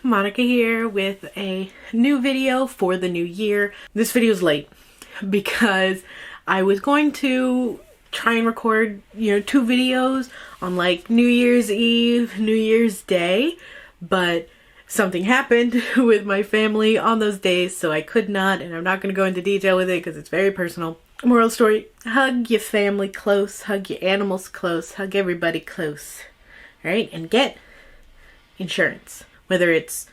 Monica here with a new video for the new year. This video is late because I was going to try and record, 2 videos on like New Year's Eve, New Year's Day, but something happened with my family on those days, so I could not, and I'm not going to go into detail with it because it's very personal. Moral story, hug your family close, hug your animals close, hug everybody close, right? And get insurance. Whether it's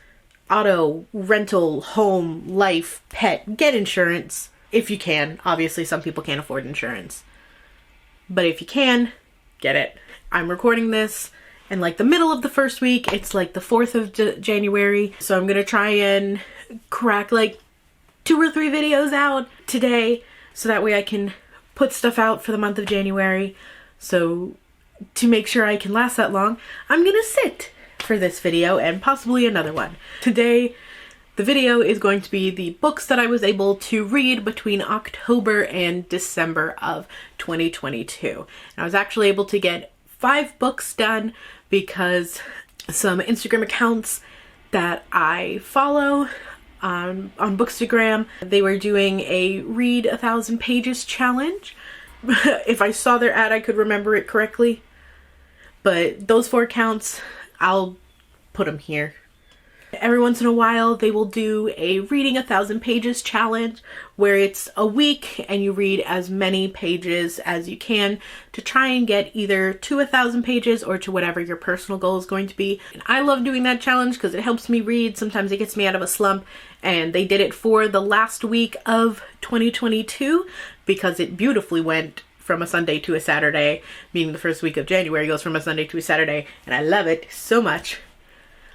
auto, rental, home, life, pet, get insurance if you can. Obviously, some people can't afford insurance. But if you can, get it. I'm recording this in like the middle of the first week. It's like the 4th of January. So I'm going to try and crack like 2 or 3 videos out today. So that way I can put stuff out for the month of January. So to make sure I can last that long, I'm going to sit for this video and possibly another one. Today, the video is going to be the books that I was able to read between October and December of 2022. And I was actually able to get 5 books done because some Instagram accounts that I follow on Bookstagram, they were doing a read 1,000 pages challenge. If I saw their ad, I could remember it correctly. But those 4 accounts, I'll put them here. Every once in a while, they will do a reading 1,000 pages challenge where it's a week and you read as many pages as you can to try and get either to 1,000 pages or to whatever your personal goal is going to be. And I love doing that challenge because it helps me read. Sometimes it gets me out of a slump, and they did it for the last week of 2022 because it beautifully went from a Sunday to a Saturday, meaning the first week of January goes from a Sunday to a Saturday, and I love it so much.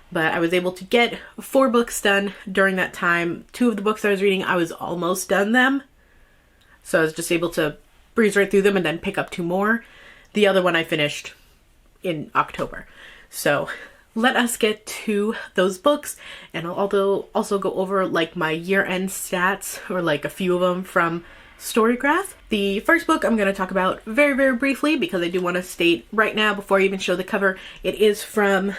But I was able to get 4 books done during that time. 2 of the books I was reading, I was almost done them. So I was just able to breeze right through them and then pick up 2 more. The other one I finished in October. So let us get to those books, and I'll also go over like my year-end stats, or like a few of them from Storygraph. The first book I'm going to talk about very, very briefly because I do want to state right now before I even show the cover, it is from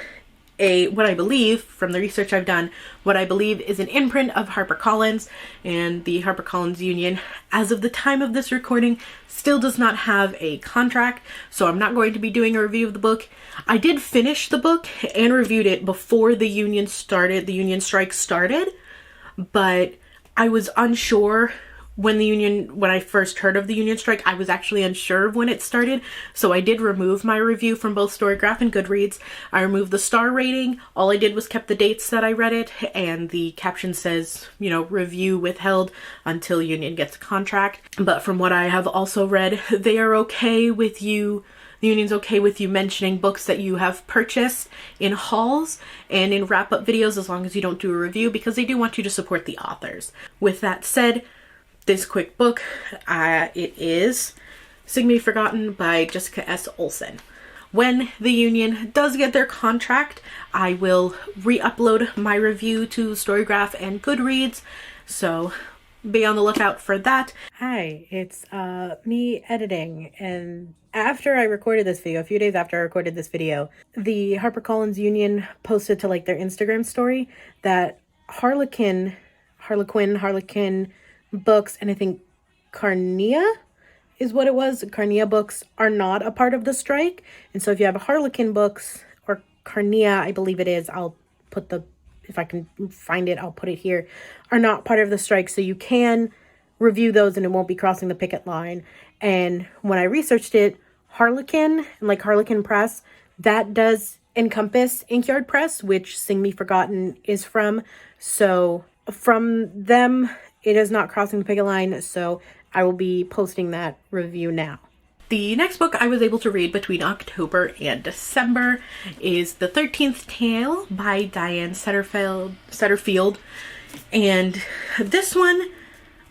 what I believe, from the research I've done, what I believe is an imprint of HarperCollins, and the HarperCollins Union, as of the time of this recording, still does not have a contract, so I'm not going to be doing a review of the book. I did finish the book and reviewed it before the union strike started, but I was unsure when I first heard of the union strike. I was actually unsure of when it started, so I did remove my review from both Storygraph and Goodreads. I removed the star rating. All I did was kept the dates that I read it, and the caption says, review withheld until union gets a contract. But from what I have also read, they are okay with you. The union's okay with you mentioning books that you have purchased in hauls and in wrap-up videos as long as you don't do a review, because they do want you to support the authors. With that said, this quick book, it is Sing Me Forgotten by Jessica S. Olsen. When the union does get their contract, I will re-upload my review to Storygraph and Goodreads, so be on the lookout for that. Hi, it's me editing, and after I recorded this video, a few days after I recorded this video, the HarperCollins Union posted to like their Instagram story that Harlequin Books, and I think Carnea is what it was. Carnea Books are not a part of the strike. And so if you have a Harlequin Books or Carnea, I believe it is, I'll put if I can find it, I'll put it here, are not part of the strike. So you can review those and it won't be crossing the picket line. And when I researched it, Harlequin and like Harlequin Press, that does encompass Inkyard Press, which Sing Me Forgotten is from. So from them, it is not crossing the picket line, so I will be posting that review now. The next book I was able to read between October and December is The 13th Tale by Diane Setterfield. And this one,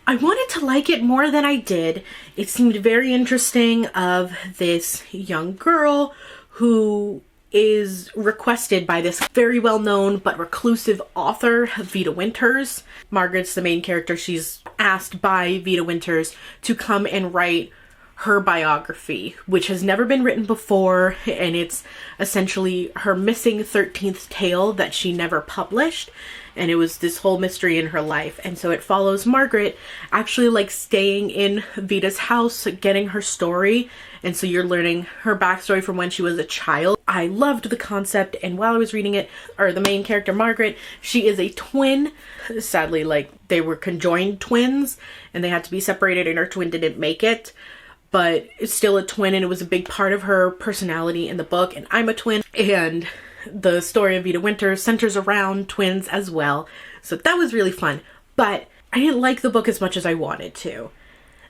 I wanted to like it more than I did. It seemed very interesting, of this young girl who is requested by this very well-known but reclusive author, Vita Winters. Margaret's the main character. She's asked by Vita Winters to come and write her biography, which has never been written before, and it's essentially her missing 13th tale that she never published. And it was this whole mystery in her life. And so it follows Margaret actually like staying in Vita's house, getting her story. And so you're learning her backstory from when she was a child. I loved the concept. And while I was reading it, or the main character, Margaret, she is a twin. Sadly, like they were conjoined twins and they had to be separated and her twin didn't make it. But it's still a twin and it was a big part of her personality in the book. And I'm a twin. And the story of Vita Winters centers around twins as well. So that was really fun. But I didn't like the book as much as I wanted to.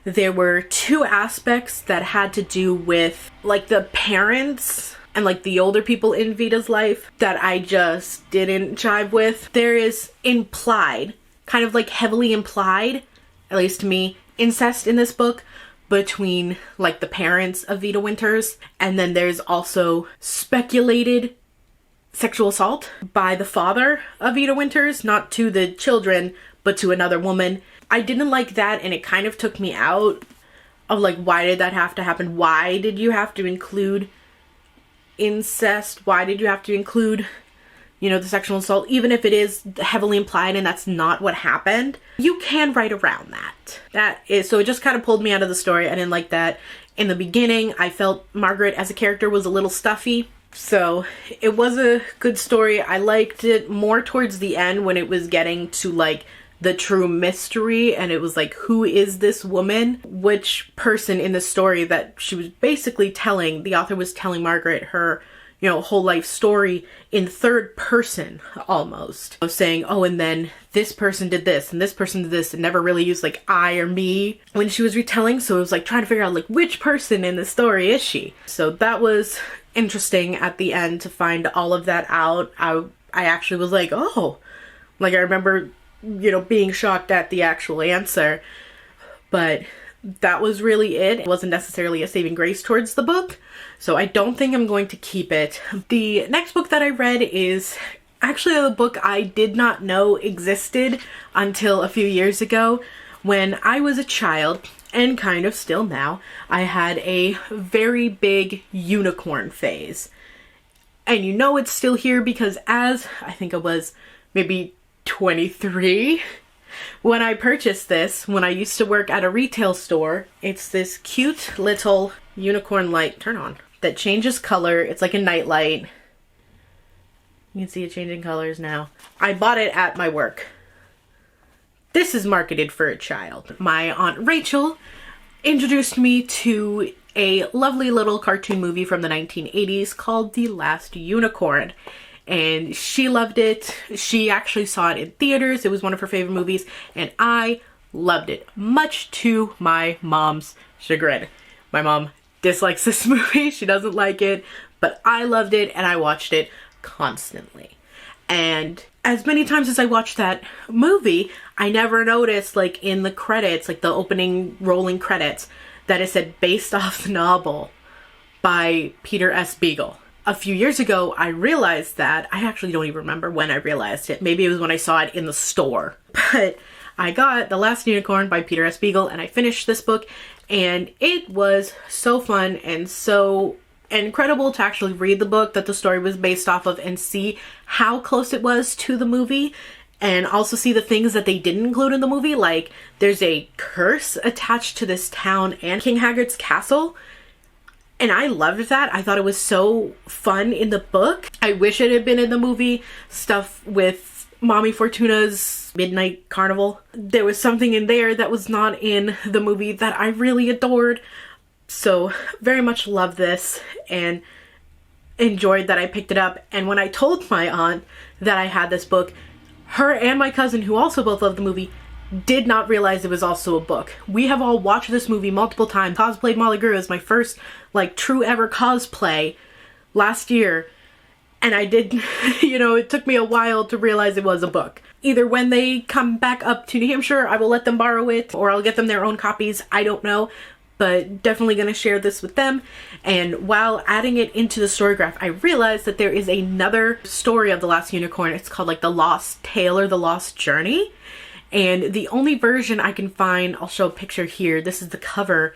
There were two aspects that had to do with like the parents and like the older people in Vita's life that I just didn't jive with. There is implied, kind of like heavily implied, at least to me, incest in this book between like the parents of Vita Winters. And then there's also speculated sexual assault by the father of Vita Winters, not to the children, but to another woman. I didn't like that, and it kind of took me out of like, why did that have to happen? Why did you have to include incest? Why did you have to include, you know, the sexual assault, even if it is heavily implied and that's not what happened? You can write around that. So it just kind of pulled me out of the story. I didn't like that. In the beginning, I felt Margaret as a character was a little stuffy. So it was a good story. I liked it more towards the end when it was getting to like the true mystery and it was like, who is this woman? Which person in the story that she was basically telling, the author was telling Margaret her, you know, whole life story in third person almost. Saying, oh, and then this person did this and this person did this, and never really used like I or me when she was retelling. So it was like trying to figure out like which person in the story is she? So that was interesting at the end to find all of that out. I actually was like, oh, like I remember, you know, being shocked at the actual answer, but that was really it. It wasn't necessarily a saving grace towards the book, so I don't think I'm going to keep it. The next book that I read is actually a book I did not know existed until a few years ago. When I was a child, and kind of still now, I had a very big unicorn phase. And you know it's still here because as I think I was maybe 23 when I purchased this, when I used to work at a retail store. It's this cute little unicorn light, turn on, that changes color. It's like a night light. You can see it changing colors now. I bought it at my work. This is marketed for a child. My Aunt Rachel introduced me to a lovely little cartoon movie from the 1980s called The Last Unicorn. And she loved it. She actually saw it in theaters. It was one of her favorite movies. And I loved it, much to my mom's chagrin. My mom dislikes this movie. She doesn't like it. But I loved it and I watched it constantly. And as many times as I watched that movie, I never noticed, like, in the credits, like the opening rolling credits, that it said based off the novel by Peter S. Beagle. A few years ago, I realized that. I actually don't even remember when I realized it. Maybe it was when I saw it in the store. But I got The Last Unicorn by Peter S. Beagle, and I finished this book, and it was so fun and so incredible to actually read the book that the story was based off of and see how close it was to the movie, and also see the things that they didn't include in the movie. Like, there's a curse attached to this town and King Haggard's castle, and I loved that. I thought it was so fun in the book. I wish it had been in the movie. Stuff with Mommy Fortuna's Midnight Carnival. There was something in there that was not in the movie that I really adored. So very much love this and enjoyed that I picked it up. And when I told my aunt that I had this book, her and my cousin, who also both loved the movie, did not realize it was also a book. We have all watched this movie multiple times. Cosplayed Molly Greer as my first, like, true ever cosplay last year. And I did, you know, it took me a while to realize it was a book. Either when they come back up to New Hampshire, I will let them borrow it, or I'll get them their own copies. I don't know. But definitely going to share this with them. And while adding it into the Storygraph, I realized that there is another story of The Last Unicorn. It's called like The Lost Tale or The Lost Journey. And the only version I can find, I'll show a picture here. This is the cover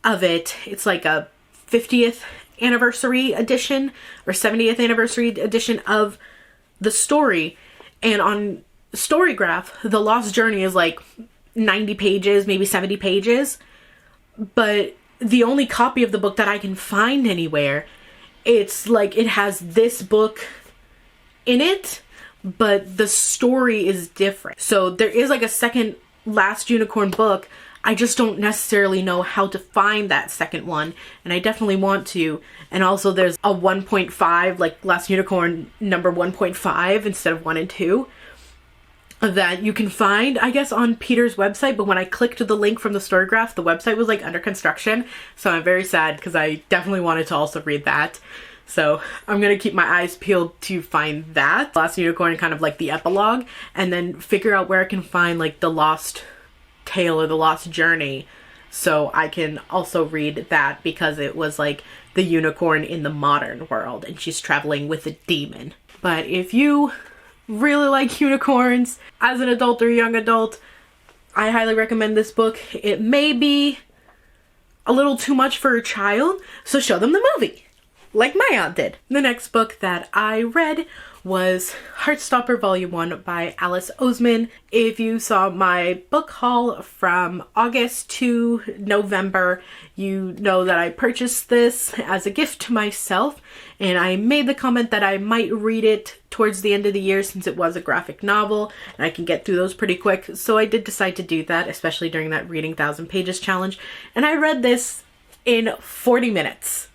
of it. It's like a 50th anniversary edition or 70th anniversary edition of the story. And on Storygraph, The Lost Journey is like 90 pages, maybe 70 pages. But the only copy of the book that I can find anywhere, it's like it has this book in it, but the story is different. So there is like a second Last Unicorn book. I just don't necessarily know how to find that second one, and I definitely want to. And also there's a 1.5, like Last Unicorn number 1.5 instead of 1 and 2 that you can find, I guess, on Peter's website. But when I clicked the link from the Storygraph, the website was like under construction, so I'm very sad because I definitely wanted to also read that. So I'm gonna keep my eyes peeled to find that Last Unicorn, kind of like the epilogue, and then figure out where I can find like the Lost Tale or the Lost Journey, so I can also read that, because it was like the unicorn in the modern world and she's traveling with a demon. But if you really like unicorns as an adult or young adult, I highly recommend this book. It may be a little too much for a child, so show them the movie like my aunt did. The next book that I read was Heartstopper Volume 1 by Alice Oseman. If you saw my book haul from August to November, you know that I purchased this as a gift to myself, and I made the comment that I might read it towards the end of the year since it was a graphic novel and I can get through those pretty quick. So I did decide to do that, especially during that reading 1,000 pages challenge, and I read this in 40 minutes.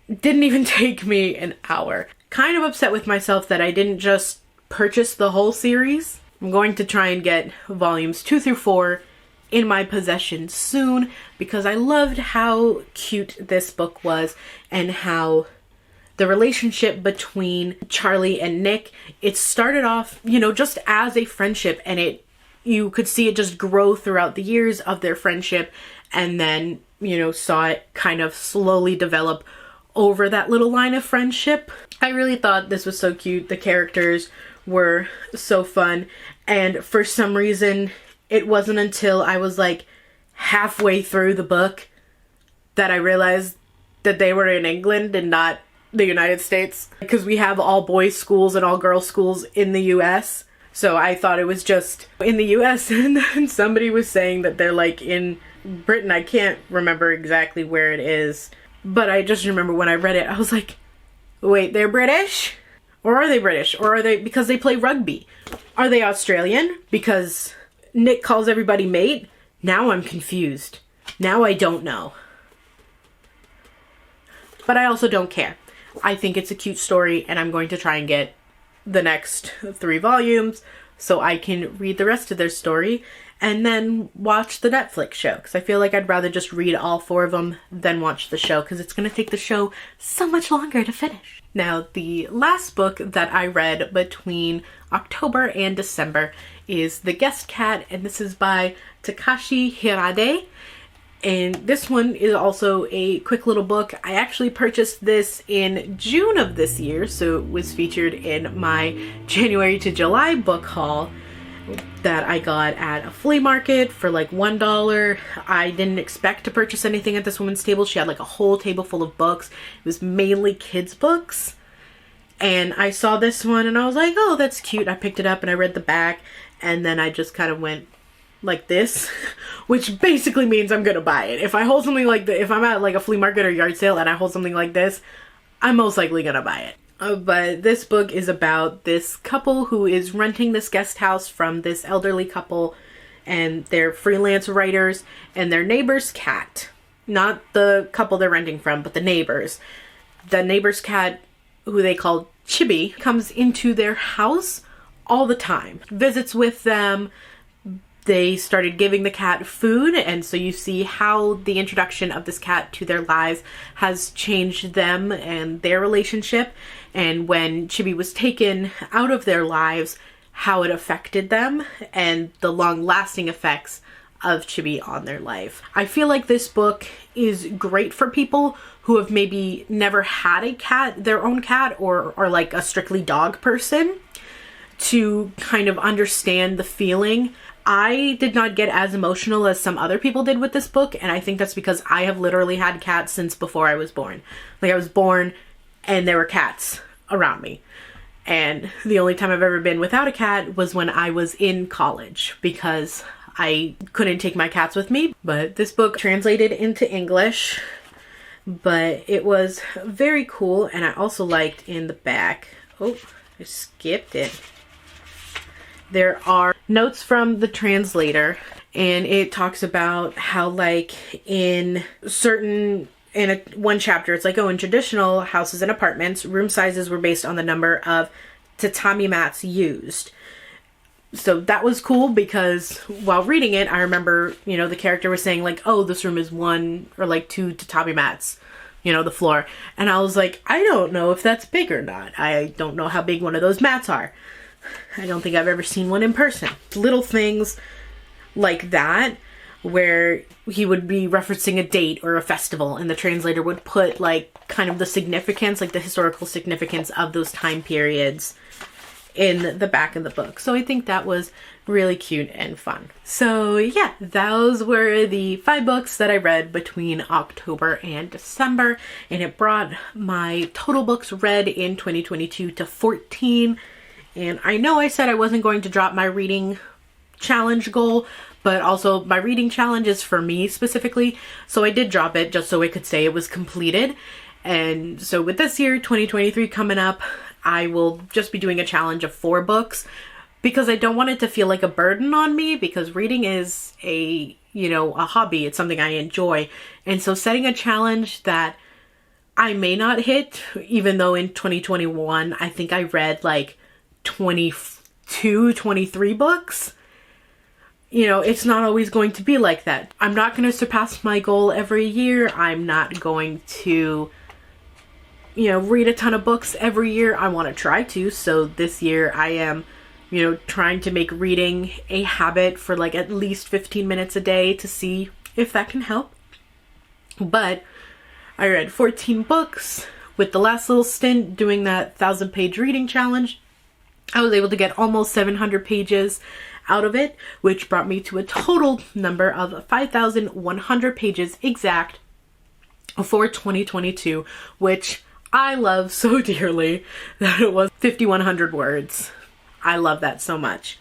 Didn't even take me an hour. Kind of upset with myself that I didn't just purchase the whole series. I'm going to try and get volumes 2 through 4 in my possession soon, because I loved how cute this book was and how the relationship between Charlie and Nick, it started off, you know, just as a friendship, and you could see it just grow throughout the years of their friendship, and then, you know, saw it kind of slowly develop over that little line of friendship. I really thought this was so cute. The characters were so fun, and for some reason it wasn't until I was like halfway through the book that I realized that they were in England and not the United States, because we have all boys schools and all girls schools in the US. So I thought it was just in the US, and then somebody was saying that they're like in Britain. I can't remember exactly where it is, but I just remember when I read it, I was like, wait, they're British? Or are they British? Or are they, because they play rugby? Are they Australian? Because Nick calls everybody mate? Now I'm confused. Now I don't know. But I also don't care. I think it's a cute story, and I'm going to try and get the next 3 volumes so I can read the rest of their story and then watch the Netflix show, because I feel like I'd rather just read all 4 of them than watch the show, because it's going to take the show so much longer to finish. Now, the last book that I read between October and December is The Guest Cat, and this is by Takashi Hirade. And this one is also a quick little book. I actually purchased this in June of this year, so it was featured in my January to July book haul that I got at a flea market for like $1. I didn't expect to purchase anything at this woman's table. She had like a whole table full of books. It was mainly kids' books. And I saw this one and I was like, oh, that's cute. I picked it up and I read the back, and then I just kind of went like this, which basically means I'm gonna buy it. If I hold something like this, if I'm at like a flea market or yard sale and I hold something like this, I'm most likely gonna buy it. But this book is about this couple who is renting this guest house from this elderly couple, and they're freelance writers, and their neighbor's cat, not the couple they're renting from, but the neighbor's cat, who they call Chibi, comes into their house all the time, visits with them. They started giving the cat food, and so you see how the introduction of this cat to their lives has changed them and their relationship, and when Chibi was taken out of their lives, how it affected them, and the long-lasting effects of Chibi on their life. I feel like this book is great for people who have maybe never had a cat, their own cat, or like a strictly dog person, to kind of understand the feeling. I did not get as emotional as some other people did with this book, and I think that's because I have literally had cats since before I was born. Like, I was born and there were cats around me. And the only time I've ever been without a cat was when I was in college, because I couldn't take my cats with me. But this book translated into English, but it was very cool. And I also liked in the back, oh, I skipped it. There are notes from the translator, and it talks about how, like, in one chapter, it's like, oh, in traditional houses and apartments, room sizes were based on the number of tatami mats used. So that was cool, because while reading it, I remember, you know, the character was saying, like, oh, this room is 1 or like 2 tatami mats, you know, the floor. And I was like, I don't know if that's big or not. I don't know how big one of those mats are. I don't think I've ever seen one in person. Little things like that, where he would be referencing a date or a festival, and the translator would put, like, kind of the significance, like the historical significance of those time periods in the back of the book. So I think that was really cute and fun. So yeah, those were the 5 books that I read between October and December, and it brought my total books read in 2022 to 14. And I know I said I wasn't going to drop my reading challenge goal, but also my reading challenge is for me specifically. So I did drop it just so I could say it was completed. And so with this year, 2023 coming up, I will just be doing a challenge of 4 books, because I don't want it to feel like a burden on me, because reading is a hobby. It's something I enjoy. And so setting a challenge that I may not hit, even though in 2021, I think I read like 22, 23 books. You know, it's not always going to be like that. I'm not going to surpass my goal every year. I'm not going to, read a ton of books every year. I want to try to. So this year I am, trying to make reading a habit for like at least 15 minutes a day to see if that can help. But I read 14 books. With the last little stint doing that 1,000-page reading challenge, I was able to get almost 700 pages out of it, which brought me to a total number of 5,100 pages exact for 2022, which I love so dearly that it was 5,100 words. I love that so much.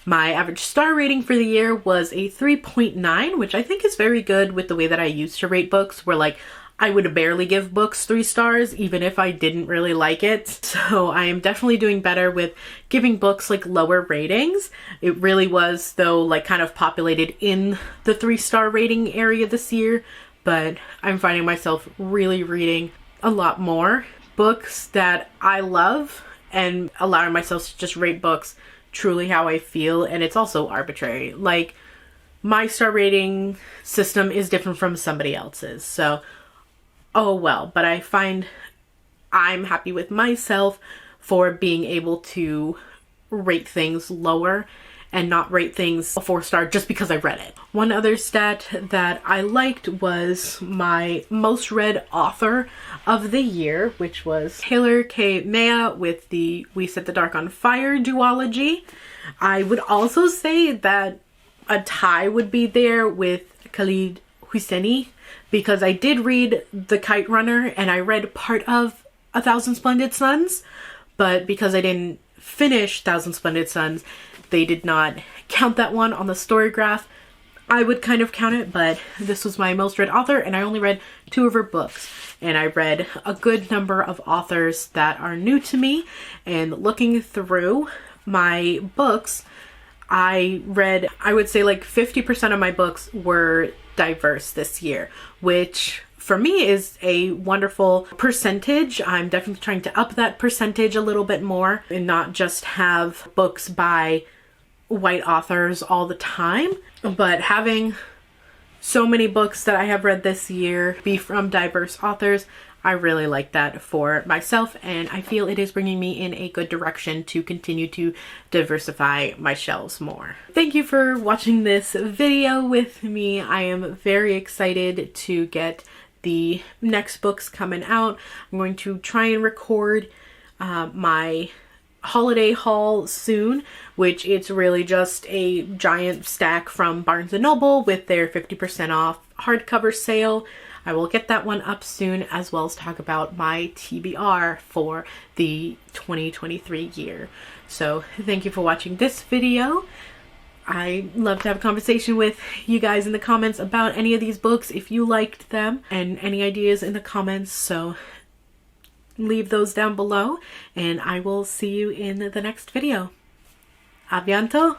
My average star rating for the year was a 3.9, which I think is very good with the way that I used to rate books, where like I would barely give books 3 stars, even if I didn't really like it. So I am definitely doing better with giving books like lower ratings. It really was, though, like kind of populated in the 3-star rating area this year, but I'm finding myself really reading a lot more books that I love and allowing myself to just rate books truly how I feel. And it's also arbitrary. Like, my star rating system is different from somebody else's. So oh well, but I find I'm happy with myself for being able to rate things lower and not rate things a 4-star just because I read it. One other stat that I liked was my most read author of the year, which was Taylor K. Mea with the We Set the Dark on Fire duology. I would also say that a tie would be there with Khaled Hosseini, because I did read The Kite Runner and I read part of 1,000 Splendid Suns, but because I didn't finish 1,000 Splendid Suns, they did not count that one on the story graph. I would kind of count it, but this was my most read author, and I only read 2 of her books. And I read a good number of authors that are new to me, and looking through my books, I would say like 50% of my books were diverse this year, which for me is a wonderful percentage. I'm definitely trying to up that percentage a little bit more and not just have books by white authors all the time, but having so many books that I have read this year be from diverse authors, I really like that for myself, and I feel it is bringing me in a good direction to continue to diversify my shelves more. Thank you for watching this video with me. I am very excited to get the next books coming out. I'm going to try and record my holiday haul soon, which it's really just a giant stack from Barnes & Noble with their 50% off hardcover sale. I will get that one up soon, as well as talk about my TBR for the 2023 year. So thank you for watching this video. I love to have a conversation with you guys in the comments about any of these books if you liked them, and any ideas in the comments, so leave those down below, and I will see you in the next video. A bientôt!